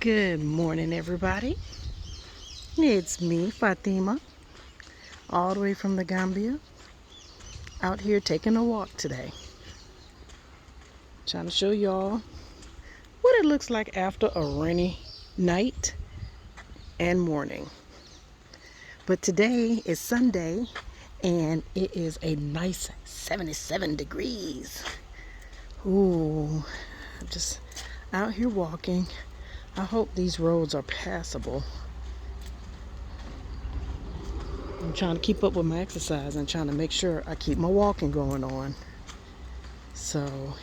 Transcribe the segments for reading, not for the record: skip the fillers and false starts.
Good morning, everybody. It's me, Fatima, all the way from the Gambia, out here taking a walk today. Trying to show y'all what it looks like after a rainy night and morning. But today is Sunday, and it is a nice 77 degrees. Ooh, I'm just out here walking. I hope these roads are passable. I'm trying to keep up with my exercise and trying to make sure I keep my walking going on. So,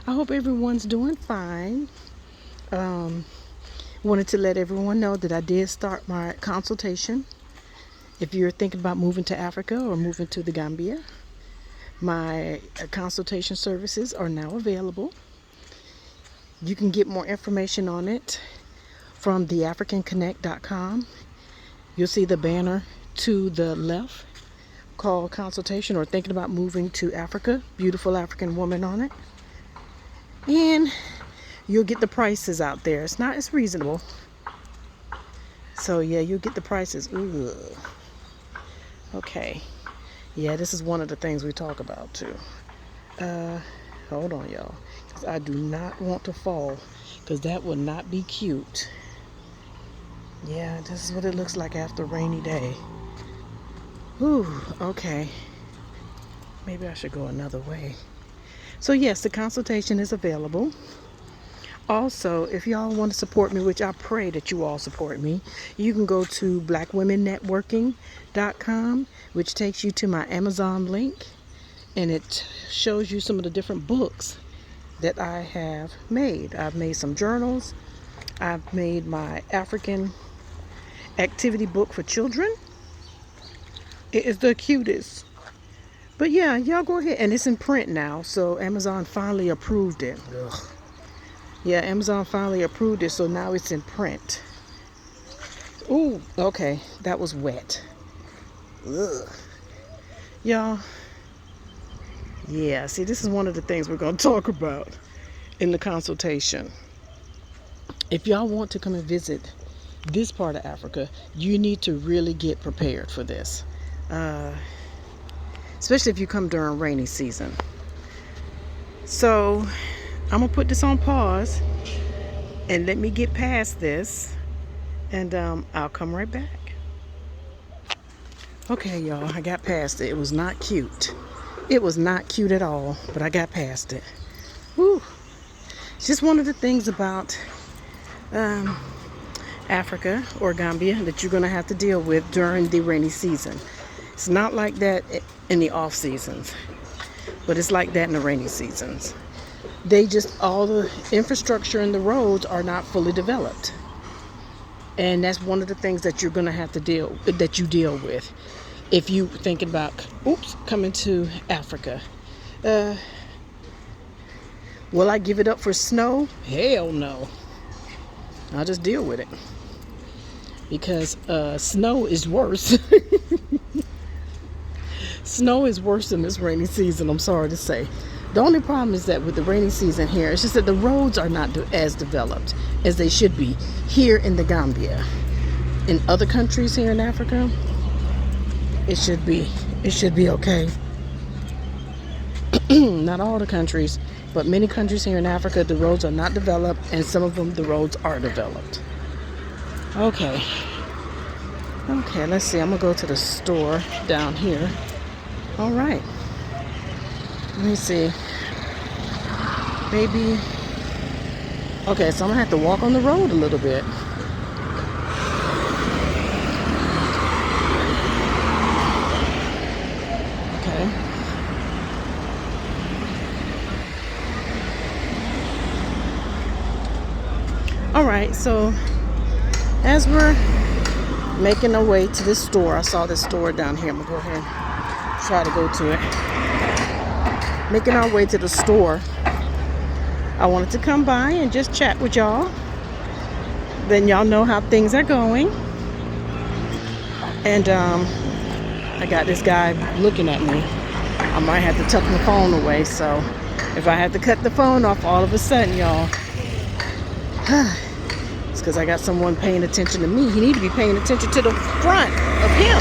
I hope everyone's doing fine. Wanted to let everyone know that I did start my consultation. If you're thinking about moving to Africa or moving to the Gambia, my consultation services are now available. You can get more information on it from theafricanconnect.com. You'll see the banner to the left called consultation or thinking about moving to Africa. Beautiful African woman on it. And you'll get the prices out there. It's reasonable. So yeah, you'll get the prices. Ooh. Okay. Yeah, this is one of the things we talk about too. Hold on, y'all. I do not want to fall, because that would not be cute. Yeah, this is what it looks like after a rainy day. Whew, okay. Maybe I should go another way. So yes, the consultation is available. Also, if y'all want to support me, which I pray that you all support me, you can go to blackwomennetworking.com, which takes you to my Amazon link, and it shows you some of the different books that I have made. I've made some journals. I've made my African activity book for children. It is the cutest. But yeah, y'all go ahead. And it's in print now, so Amazon finally approved it. Ugh. Yeah, Amazon finally approved it, so now it's in print. Ooh, okay. That was wet. Ugh. Y'all. Yeah, see, this is one of the things we're going to talk about in the consultation. If y'all want to come and visit this part of Africa, you need to really get prepared for this. Especially if you come during rainy season. So, I'm going to put this on pause and let me get past this, and I'll come right back. Okay, y'all, I got past it. It was not cute. It was not cute at all, but I got past it. Whew. It's just one of the things about Africa or Gambia that you're going to have to deal with during the rainy season. It's not like that in the off seasons, but it's like that in the rainy seasons. All the infrastructure and the roads are not fully developed. And that's one of the things that you're going to have to deal with. If you thinking about, coming to Africa. Will I give it up for snow? Hell no. I'll just deal with it. Because snow is worse. Snow is worse than this rainy season, I'm sorry to say. The only problem is that with the rainy season here, it's just that the roads are not as developed as they should be here in the Gambia. In other countries here in Africa, it should be okay. Not all the countries, but many countries here in Africa, the roads are not developed, and some of them, the roads are developed. Okay, let's see. I'm gonna go to the store down here. All right. Let me see. Maybe. Okay, so I'm gonna have to walk on the road a little bit. Okay. All right, so as we're making our way to this store, I saw this store down here. I'm gonna go ahead and try to go to it. Making our way to the store, I wanted to come by and just chat with y'all. Then y'all know how things are going. And I got this guy looking at me. I might have to tuck my phone away, so if I have to cut the phone off all of a sudden, y'all, It's because I got someone paying attention to me. He need to be paying attention to the front of him.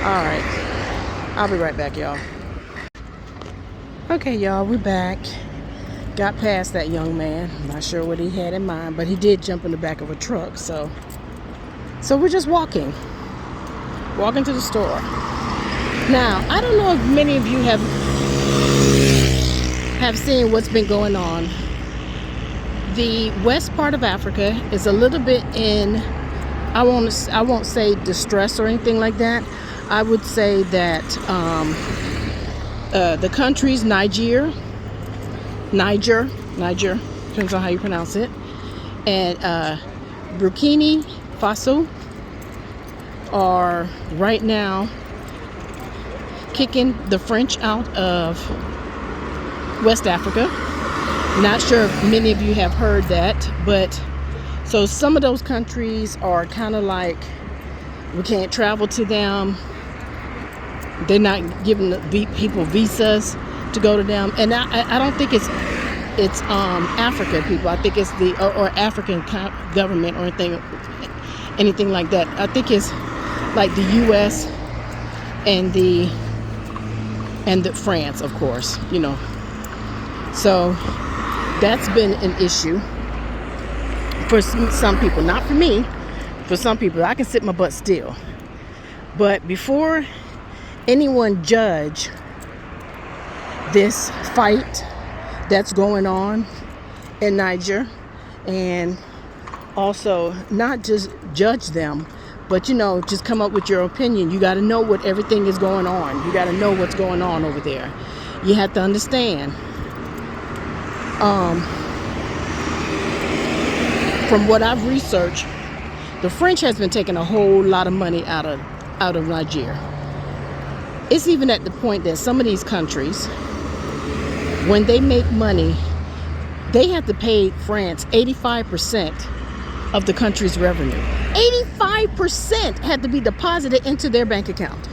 All right. I'll be right back, y'all. Okay, y'all, we're back. Got past that young man. I'm not sure what he had in mind, but he did jump in the back of a truck. So we're just walking to the store. Now, I don't know if many of you have seen what's been going on. The west part of Africa is a little bit in, I won't say distress or anything like that. I would say that the countries Niger, depends on how you pronounce it, and Burkina Faso are right now kicking the French out of West Africa. Not sure if many of you have heard that, but so some of those countries are kind of like, we can't travel to them. They're not giving the people visas to go to them, and I don't think it's African people. I think it's or African government or anything like that. I think it's like the U.S. and the France, of course, you know. So that's been an issue for some people, not for me. For some people, I can sit my butt still. But before anyone judge this fight that's going on in Niger, and also not just judge them, but just come up with your opinion. You got to know what everything is going on. You got to know what's going on over there. You have to understand. From what I've researched, the French has been taking a whole lot of money out of Niger. It's even at the point that some of these countries, when they make money, they have to pay France 85% of the country's revenue. 85% had to be deposited into their bank account.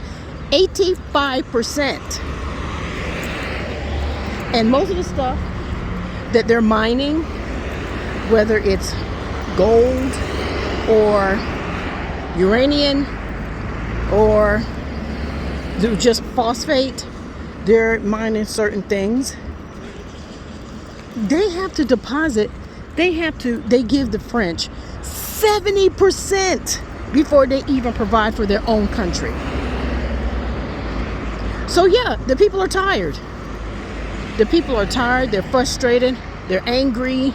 85%. And most of the stuff that they're mining, whether it's gold or uranium or just phosphate, they're mining certain things. They have to deposit, they give the French 70% before they even provide for their own country. So yeah, the people are tired. The people are tired, they're frustrated, they're angry,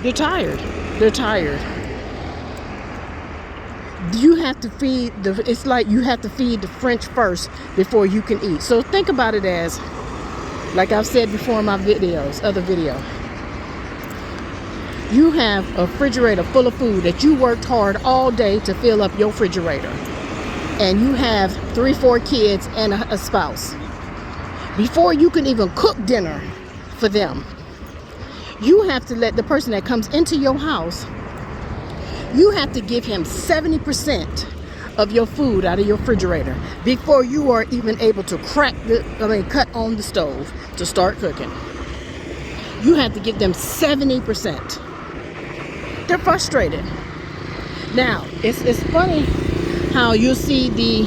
they're tired. You have to feed it's like you have to feed the French first before you can eat. So think about it as, like I've said before in my other video. You have a refrigerator full of food that you worked hard all day to fill up your refrigerator. And you have 3-4 kids and a spouse. Before you can even cook dinner for them, you have to let the person that comes into your house, you have to give him 70% of your food out of your refrigerator before you are even able to cut on the stove to start cooking. You have to give them 70%. They're frustrated. Now, it's funny how you'll see the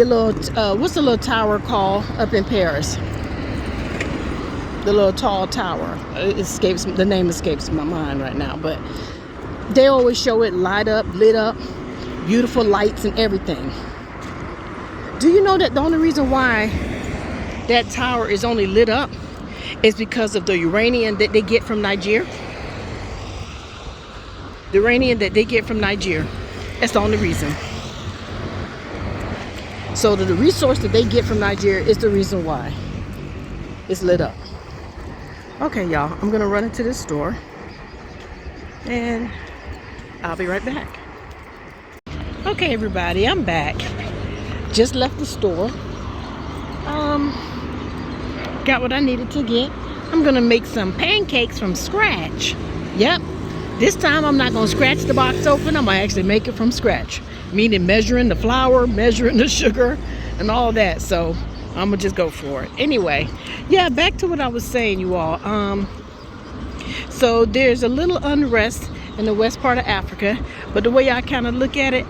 little, what's the little tower called up in Paris? The little tall tower. The name escapes my mind right now, but they always show it lit up, beautiful lights and everything. Do you know that the only reason why that tower is only lit up is because of the uranium that they get from Niger? The uranium that they get from Niger. That's the only reason. So the resource that they get from Niger is the reason why it's lit up. Okay, y'all, I'm gonna run into this store and I'll be right back. Okay, everybody, I'm back. Just left the store. Got what I needed to get. I'm gonna make some pancakes from scratch. Yep. This time I'm not gonna scratch the box open. I'm gonna actually make it from scratch. Meaning measuring the flour, measuring the sugar, and all that. So I'm gonna just go for it. Anyway, yeah, back to what I was saying, you all. So there's a little unrest in the west part of Africa, but the way I kind of look at it,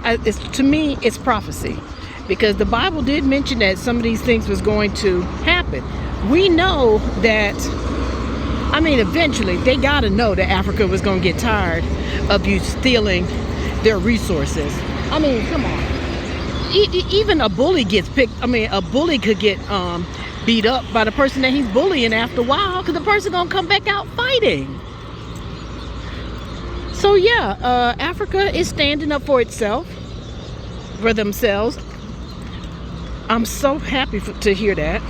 to me, it's prophecy, because the Bible did mention that some of these things was going to happen. We know that, I mean, eventually they got to know that Africa was going to get tired of you stealing their resources. I mean, come on. Even a bully gets picked. I mean, a bully could get beat up by the person that he's bullying after a while, because the person gonna come back out fighting. So yeah, Africa is standing up for itself, for themselves. I'm so happy to hear that.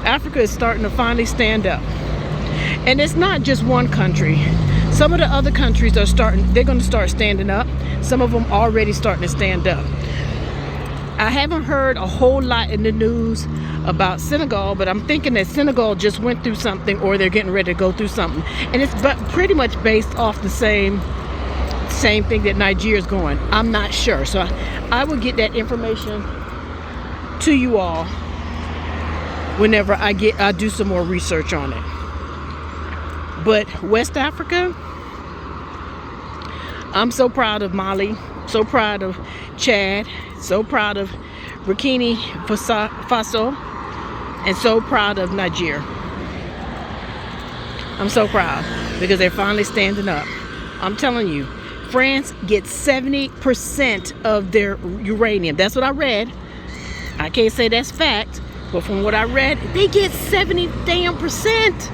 Africa is starting to finally stand up. And it's not just one country. Some of the other countries are they're going to start standing up. Some of them already starting to stand up. I haven't heard a whole lot in the news about Senegal, but I'm thinking that Senegal just went through something, or they're getting ready to go through something. And it's pretty much based off the same thing that Niger is going. I'm not sure. So I will get that information to you all whenever I do some more research on it. But West Africa, I'm so proud of Mali, so proud of Chad, so proud of Burkina Faso, and so proud of Niger. I'm so proud because they're finally standing up. I'm telling you, France gets 70% of their uranium. That's what I read. I can't say that's fact, but from what I read, they get 70%.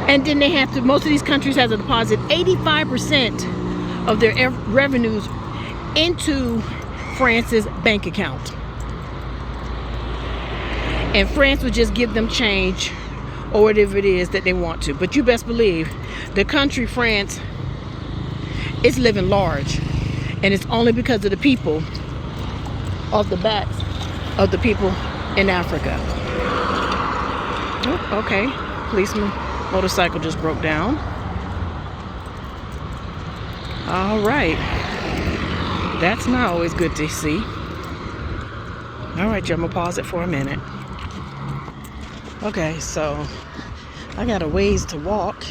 And then they have to, most of these countries have to deposit 85% of their revenues into France's bank account. And France would just give them change or whatever it is that they want to. But you best believe the country France is living large. And it's only because of the people, off the backs of the people in Africa. Oh, okay, policeman motorcycle just broke down. All right, that's not always good to see. All right, I'm gonna pause it for a minute. Okay, so I got a ways to walk,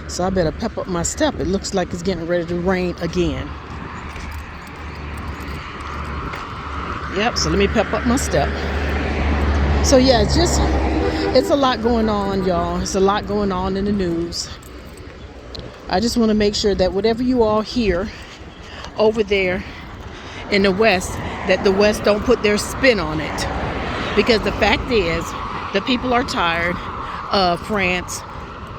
so I better pep up my step. It looks like it's getting ready to rain again. Yep, so let me pep up my step. So yeah, it's a lot going on, y'all. It's a lot going on in the news. I just want to make sure that whatever you all hear over there in the West, that the West don't put their spin on it. Because the fact is, the people are tired of France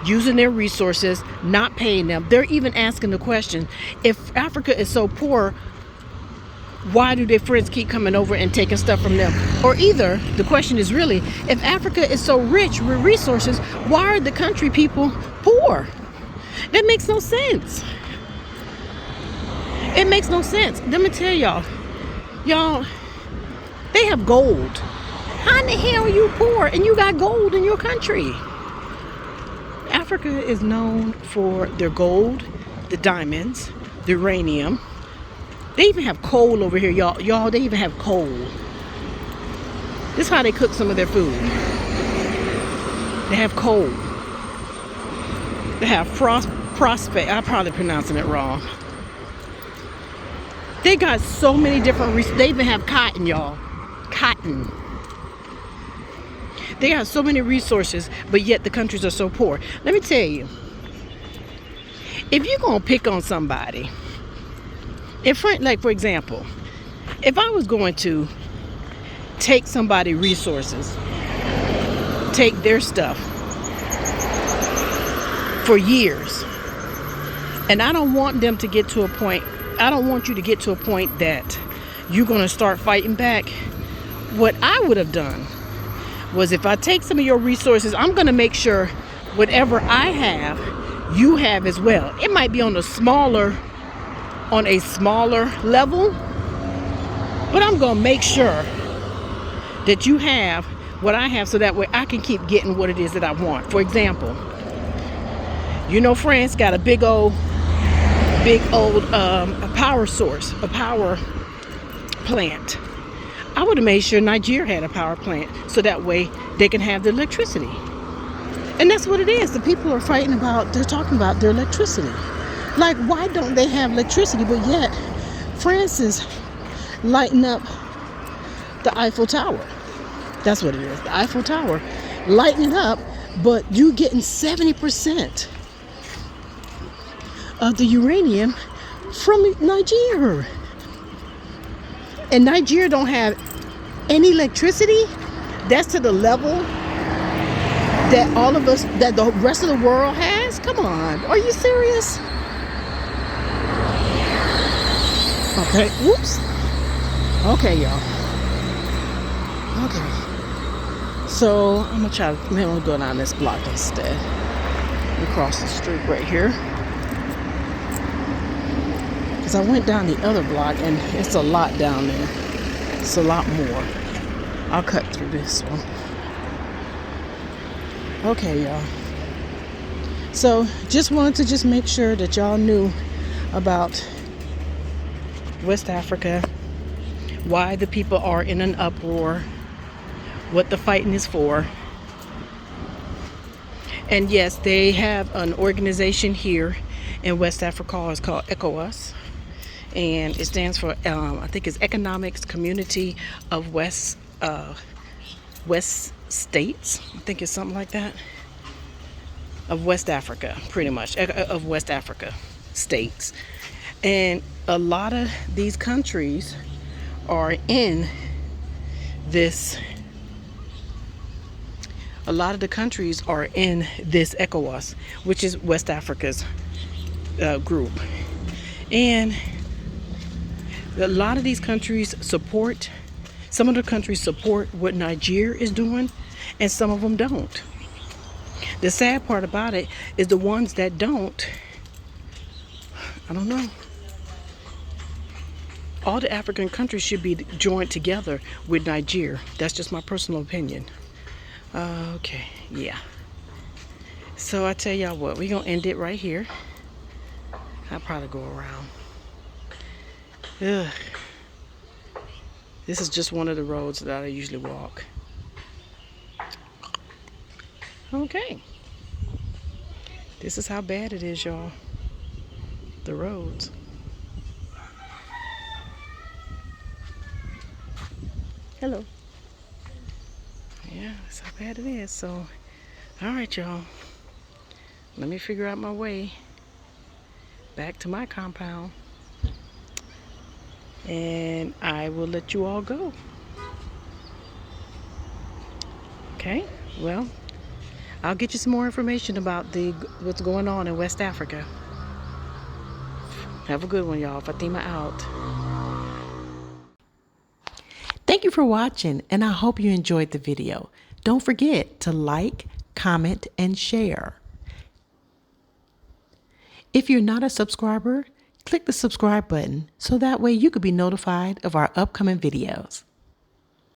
using their resources, not paying them. They're even asking the question, if Africa is so poor, why do their friends keep coming over and taking stuff from them? Or either, the question is really, if Africa is so rich with resources, why are the country people poor? That makes no sense. It makes no sense. Let me tell y'all, they have gold. How in the hell are you poor and you got gold in your country? Africa is known for their gold, the diamonds, the uranium. They even have coal over here, y'all. They even have coal. This is how they cook some of their food. They have coal. They have prospect. I'm probably pronouncing it wrong. They got so many different. They even have cotton, y'all. Cotton. They have so many resources, but yet the countries are so poor. Let me tell you, if you're gonna pick on somebody, like for example, if I was going to take somebody's resources, take their stuff for years, and I don't want them to get to a point, I don't want you to get to a point that you're going to start fighting back. What I would have done was, if I take some of your resources, I'm going to make sure whatever I have, you have as well. It might be on a smaller level, but I'm going to make sure that you have what I have, so that way I can keep getting what it is that I want. For example, France got a big old power source, a power plant. I would have made sure Niger had a power plant, so that way they can have the electricity. And that's what it is. The people are fighting about, they're talking about their electricity. Like, why don't they have electricity? But yet, France is lighting up the Eiffel Tower. That's what it is. The Eiffel Tower, lighting it up, but you getting 70% of the uranium from Niger. And Niger don't have any electricity. That's to the level that all of us, that the rest of the world has. Come on, are you serious? Okay, whoops. Okay, y'all. Okay. So I'm gonna try to, maybe I'm gonna go down this block instead. We cross the street right here. Because I went down the other block and it's a lot down there. It's a lot more. I'll cut through this one. Okay, y'all. So just wanted to just make sure that y'all knew about West Africa, why the people are in an uproar, what the fighting is for. And yes, they have an organization here in West Africa. It's called ECOWAS. And it stands for, I think it's Economics Community of West States. I think it's something like that. Of West Africa, pretty much. Of West Africa states. And a lot of these countries are in this. A lot of the countries are in this ECOWAS, which is West Africa's group. And a lot of these countries support, some of the countries support what Niger is doing, and some of them don't. The sad part about it is the ones that don't, I don't know. All the African countries should be joined together with Niger. That's just my personal opinion. Okay, yeah. So I tell y'all what, we're gonna end it right here. I'll probably go around. Ugh. This is just one of the roads that I usually walk. Okay. This is how bad it is, y'all. The roads. Hello. Yeah, that's how bad it is. So, all right, y'all. Let me figure out my way back to my compound. And I will let you all go. Okay, well, I'll get you some more information about what's going on in West Africa. Have a good one, y'all. Fatima out. Thank you for watching, and I hope you enjoyed the video. Don't forget to like, comment, and share. If you're not a subscriber, click the subscribe button so that way you could be notified of our upcoming videos.